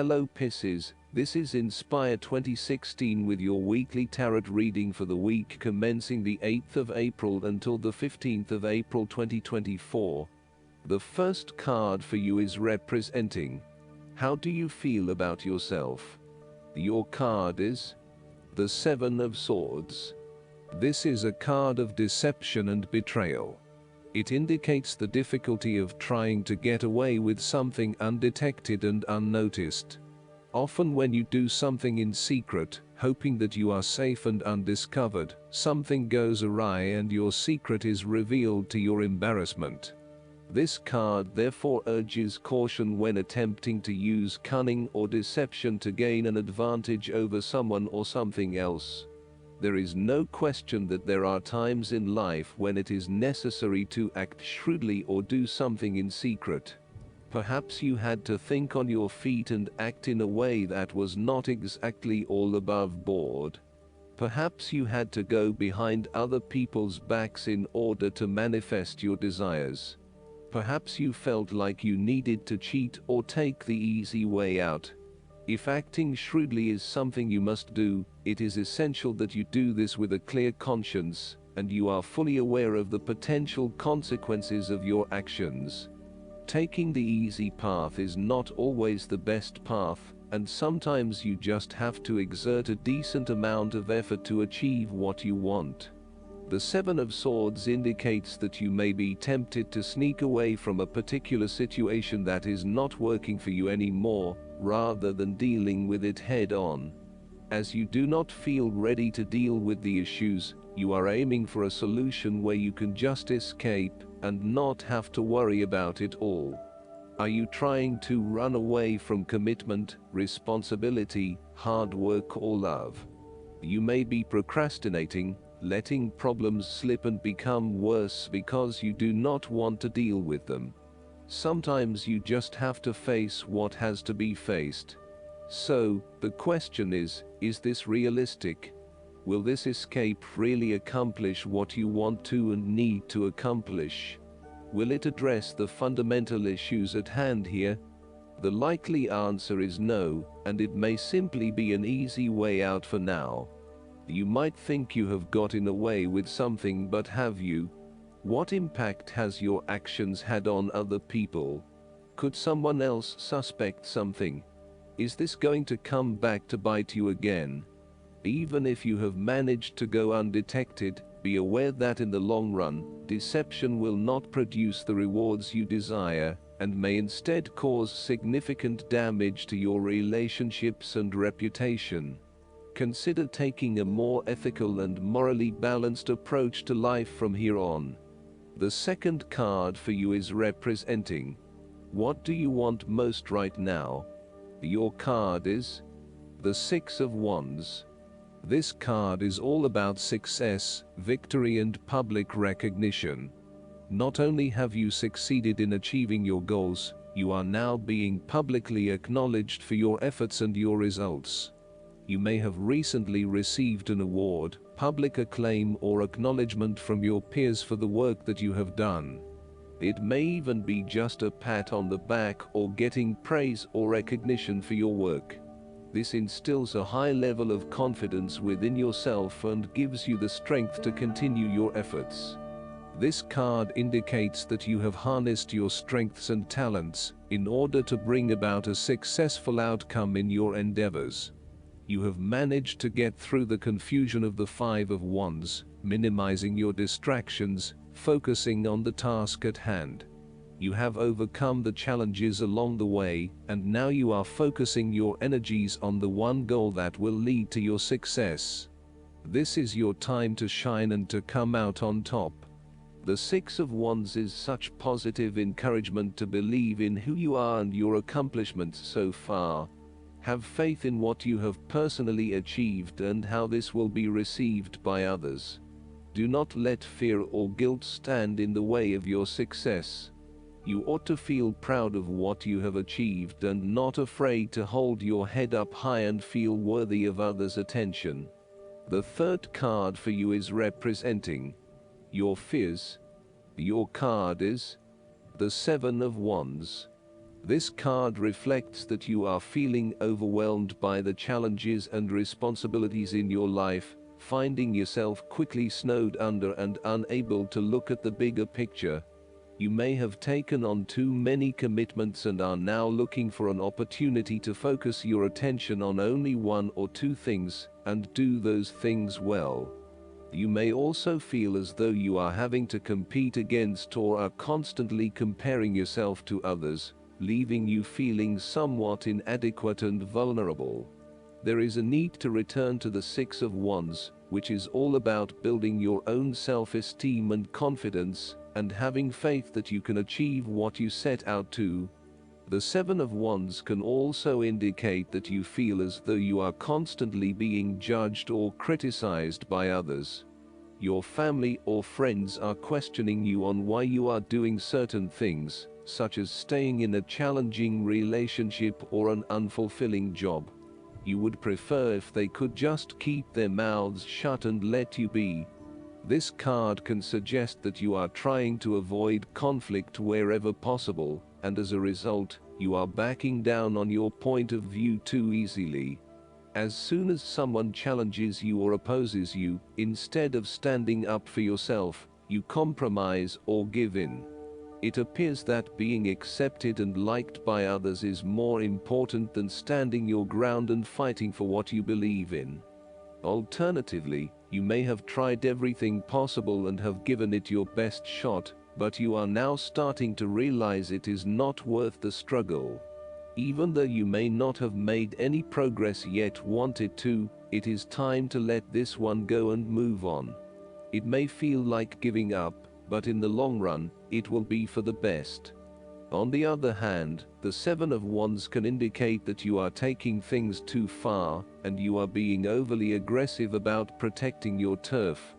Hello Pisces, this is Inspire 2016 with your weekly tarot reading for the week commencing the 8th of April until the 15th of April 2024. The first card for you is representing, how do you feel about yourself? Your card is the Seven of Swords. This is a card of deception and betrayal. It indicates the difficulty of trying to get away with something undetected and unnoticed. Often when you do something in secret, hoping that you are safe and undiscovered, something goes awry and your secret is revealed to your embarrassment. This card therefore urges caution when attempting to use cunning or deception to gain an advantage over someone or something else. There is no question that there are times in life when it is necessary to act shrewdly or do something in secret. Perhaps you had to think on your feet and act in a way that was not exactly all above board. Perhaps you had to go behind other people's backs in order to manifest your desires. Perhaps you felt like you needed to cheat or take the easy way out. If acting shrewdly is something you must do, it is essential that you do this with a clear conscience, and you are fully aware of the potential consequences of your actions. Taking the easy path is not always the best path, and sometimes you just have to exert a decent amount of effort to achieve what you want. The Seven of Swords indicates that you may be tempted to sneak away from a particular situation that is not working for you anymore, rather than dealing with it head-on. As you do not feel ready to deal with the issues, you are aiming for a solution where you can just escape and not have to worry about it all. Are you trying to run away from commitment, responsibility, hard work or love? You may be procrastinating, letting problems slip and become worse because you do not want to deal with them. Sometimes you just have to face what has to be faced. So, the question is this realistic? Will this escape really accomplish what you want to and need to accomplish? Will it address the fundamental issues at hand here? The likely answer is no, and it may simply be an easy way out for now. You might think you have gotten away with something, but have you? What impact has your actions had on other people? Could someone else suspect something? Is this going to come back to bite you again? Even if you have managed to go undetected, be aware that in the long run, deception will not produce the rewards you desire, and may instead cause significant damage to your relationships and reputation. Consider taking a more ethical and morally balanced approach to life from here on. The second card for you is representing, what do you want most right now? Your card is the Six of Wands. This card is all about success, victory and public recognition. Not only have you succeeded in achieving your goals, you are now being publicly acknowledged for your efforts and your results. You may have recently received an award, public acclaim or acknowledgement from your peers for the work that you have done. It may even be just a pat on the back or getting praise or recognition for your work. This instills a high level of confidence within yourself and gives you the strength to continue your efforts. This card indicates that you have harnessed your strengths and talents in order to bring about a successful outcome in your endeavors. You have managed to get through the confusion of the Five of Wands, minimizing your distractions, focusing on the task at hand. You have overcome the challenges along the way, and now you are focusing your energies on the one goal that will lead to your success. This is your time to shine and to come out on top. The Six of Wands is such positive encouragement to believe in who you are and your accomplishments so far. Have faith in what you have personally achieved and how this will be received by others. Do not let fear or guilt stand in the way of your success. You ought to feel proud of what you have achieved and not afraid to hold your head up high and feel worthy of others' attention. The third card for you is representing your fears. Your card is the Seven of Wands. This card reflects that you are feeling overwhelmed by the challenges and responsibilities in your life, finding yourself quickly snowed under and unable to look at the bigger picture. You may have taken on too many commitments and are now looking for an opportunity to focus your attention on only one or two things, and do those things well. You may also feel as though you are having to compete against or are constantly comparing yourself to others, leaving you feeling somewhat inadequate and vulnerable. There is a need to return to the Six of Wands, which is all about building your own self-esteem and confidence, and having faith that you can achieve what you set out to. The Seven of Wands can also indicate that you feel as though you are constantly being judged or criticized by others. Your family or friends are questioning you on why you are doing certain things, such as staying in a challenging relationship or an unfulfilling job. You would prefer if they could just keep their mouths shut and let you be. This card can suggest that you are trying to avoid conflict wherever possible, and as a result, you are backing down on your point of view too easily. As soon as someone challenges you or opposes you, instead of standing up for yourself, you compromise or give in. It appears that being accepted and liked by others is more important than standing your ground and fighting for what you believe in. Alternatively, you may have tried everything possible and have given it your best shot, but you are now starting to realize it is not worth the struggle. Even though you may not have made any progress yet wanted to, it is time to let this one go and move on. It may feel like giving up, but in the long run, it will be for the best. On the other hand, the Seven of Wands can indicate that you are taking things too far, and you are being overly aggressive about protecting your turf.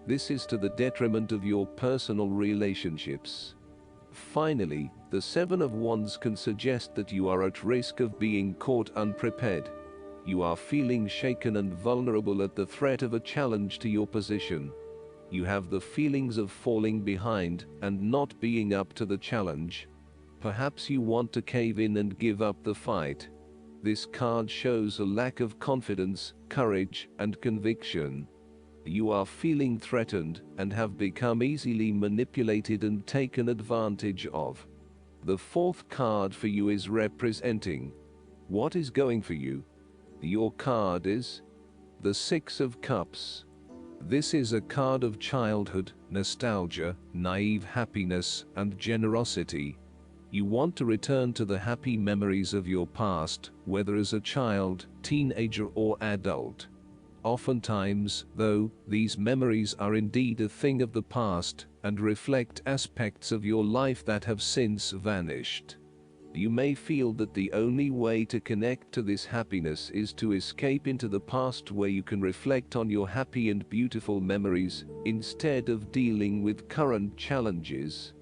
This is to the detriment of your personal relationships. Finally, the Seven of Wands can suggest that you are at risk of being caught unprepared. You are feeling shaken and vulnerable at the threat of a challenge to your position. You have the feelings of falling behind and not being up to the challenge. Perhaps you want to cave in and give up the fight. This card shows a lack of confidence, courage, and conviction. You are feeling threatened and have become easily manipulated and taken advantage of. The fourth card for you is representing what is going for you. Your card is the Six of Cups. This is a card of childhood, nostalgia, naive happiness, and generosity. You want to return to the happy memories of your past, whether as a child, teenager, or adult. Oftentimes, though, these memories are indeed a thing of the past and reflect aspects of your life that have since vanished. You may feel that the only way to connect to this happiness is to escape into the past where you can reflect on your happy and beautiful memories, instead of dealing with current challenges.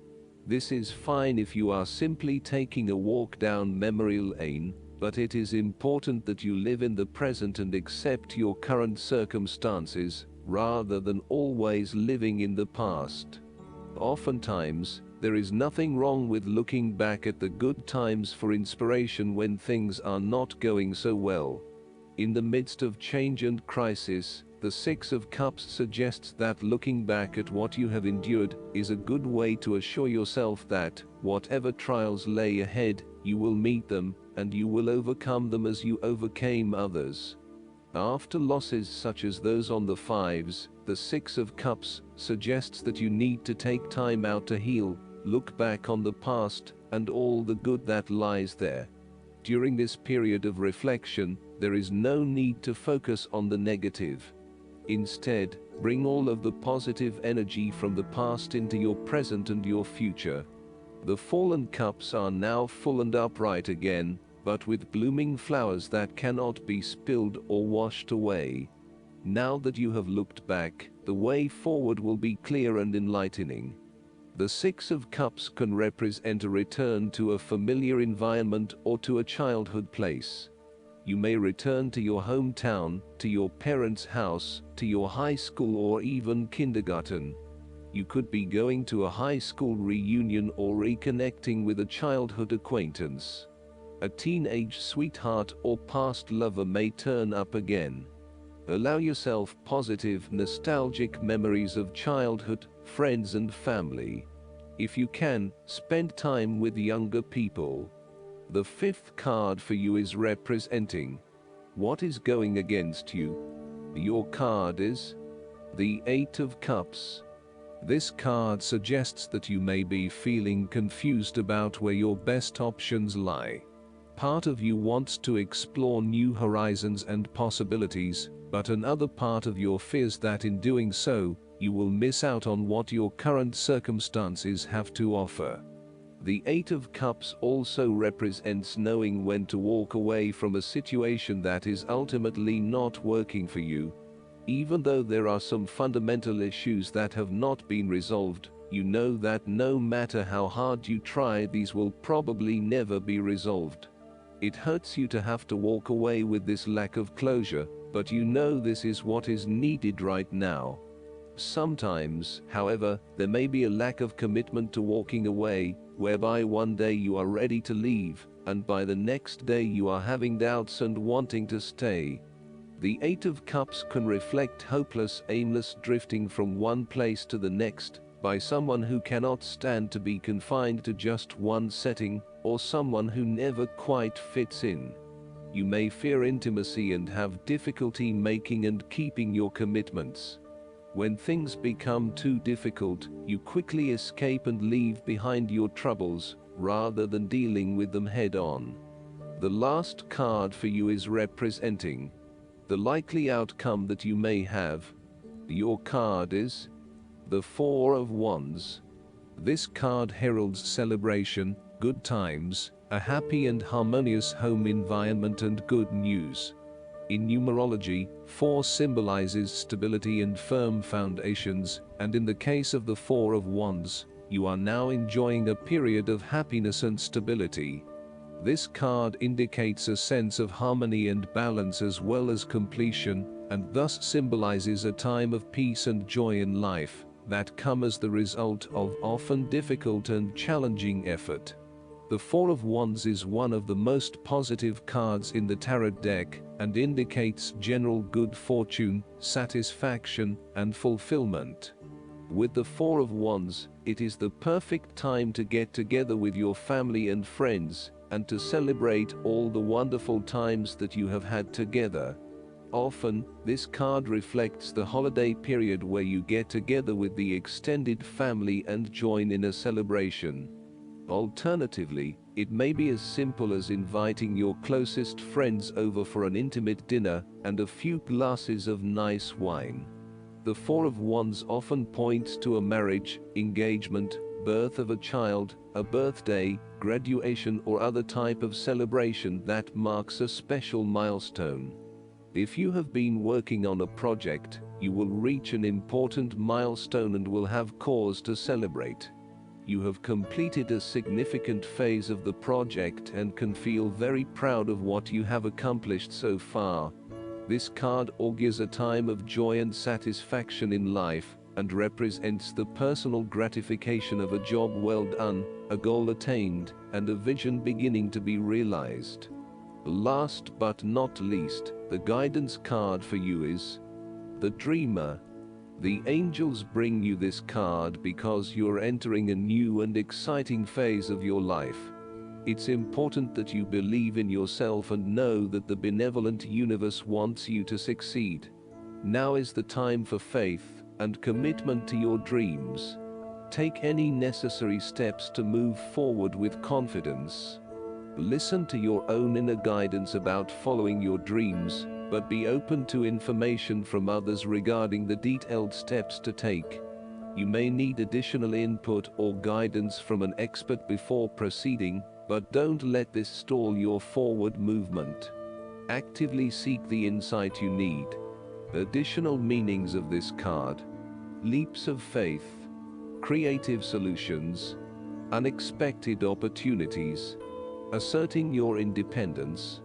This is fine if you are simply taking a walk down memory lane, but it is important that you live in the present and accept your current circumstances, rather than always living in the past. Oftentimes, there is nothing wrong with looking back at the good times for inspiration when things are not going so well. In the midst of change and crisis, the Six of Cups suggests that looking back at what you have endured is a good way to assure yourself that, whatever trials lay ahead, you will meet them, and you will overcome them as you overcame others. After losses such as those on the fives, the Six of Cups suggests that you need to take time out to heal, look back on the past, and all the good that lies there. During this period of reflection, there is no need to focus on the negative. Instead, bring all of the positive energy from the past into your present and your future. The fallen cups are now full and upright again, but with blooming flowers that cannot be spilled or washed away. Now that you have looked back, the way forward will be clear and enlightening. The Six of Cups can represent a return to a familiar environment or to a childhood place. You may return to your hometown, to your parents' house, to your high school, or even kindergarten. You could be going to a high school reunion or reconnecting with a childhood acquaintance. A teenage sweetheart or past lover may turn up again. Allow yourself positive, nostalgic memories of childhood, friends and family. If you can, spend time with younger people. The fifth card for you is representing what is going against you. Your card is the Eight of Cups. This card suggests that you may be feeling confused about where your best options lie. Part of you wants to explore new horizons and possibilities, but another part of you fears that in doing so, you will miss out on what your current circumstances have to offer. The Eight of Cups also represents knowing when to walk away from a situation that is ultimately not working for you. Even though there are some fundamental issues that have not been resolved, you know that no matter how hard you try, these will probably never be resolved. It hurts you to have to walk away with this lack of closure, but you know this is what is needed right now. Sometimes, however, there may be a lack of commitment to walking away, whereby one day you are ready to leave, and by the next day you are having doubts and wanting to stay. The Eight of Cups can reflect hopeless, aimless drifting from one place to the next, by someone who cannot stand to be confined to just one setting, or someone who never quite fits in. You may fear intimacy and have difficulty making and keeping your commitments. When things become too difficult, you quickly escape and leave behind your troubles, rather than dealing with them head on. The last card for you is representing the likely outcome that you may have. Your card is the Four of Wands. This card heralds celebration, good times, a happy and harmonious home environment and good news. In numerology, 4 symbolizes stability and firm foundations, and in the case of the Four of Wands, you are now enjoying a period of happiness and stability. This card indicates a sense of harmony and balance as well as completion, and thus symbolizes a time of peace and joy in life that come as the result of often difficult and challenging effort. The Four of Wands is one of the most positive cards in the tarot deck and indicates general good fortune, satisfaction, and fulfillment. With the Four of Wands, it is the perfect time to get together with your family and friends and to celebrate all the wonderful times that you have had together. Often, this card reflects the holiday period where you get together with the extended family and join in a celebration. Alternatively, it may be as simple as inviting your closest friends over for an intimate dinner and a few glasses of nice wine. The Four of Wands often points to a marriage, engagement, birth of a child, a birthday, graduation or other type of celebration that marks a special milestone. If you have been working on a project, you will reach an important milestone and will have cause to celebrate. You have completed a significant phase of the project and can feel very proud of what you have accomplished so far. This card augurs a time of joy and satisfaction in life, and represents the personal gratification of a job well done, a goal attained, and a vision beginning to be realized. Last but not least, the guidance card for you is the Dreamer. The angels bring you this card because you're entering a new and exciting phase of your life. It's important that you believe in yourself and know that the benevolent universe wants you to succeed. Now is the time for faith and commitment to your dreams. Take any necessary steps to move forward with confidence. Listen to your own inner guidance about following your dreams, but be open to information from others regarding the detailed steps to take. You may need additional input or guidance from an expert before proceeding, but don't let this stall your forward movement. Actively seek the insight you need. Additional meanings of this card: leaps of faith, creative solutions, unexpected opportunities, asserting your independence,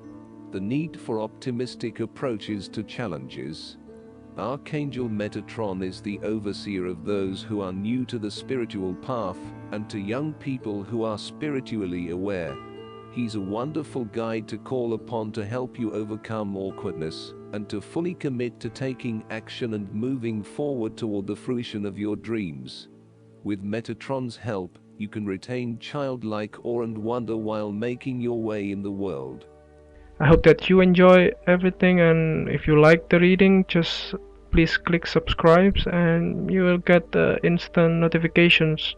the need for optimistic approaches to challenges, Archangel Metatron is the overseer of those who are new to the spiritual path, and to young people who are spiritually aware. He's a wonderful guide to call upon to help you overcome awkwardness, and to fully commit to taking action and moving forward toward the fruition of your dreams. With Metatron's help, you can retain childlike awe and wonder while making your way in the world. I hope that you enjoy everything, and if you like the reading, just please click subscribe and you will get instant notifications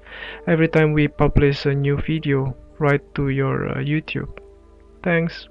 every time we publish a new video right to your YouTube. Thanks.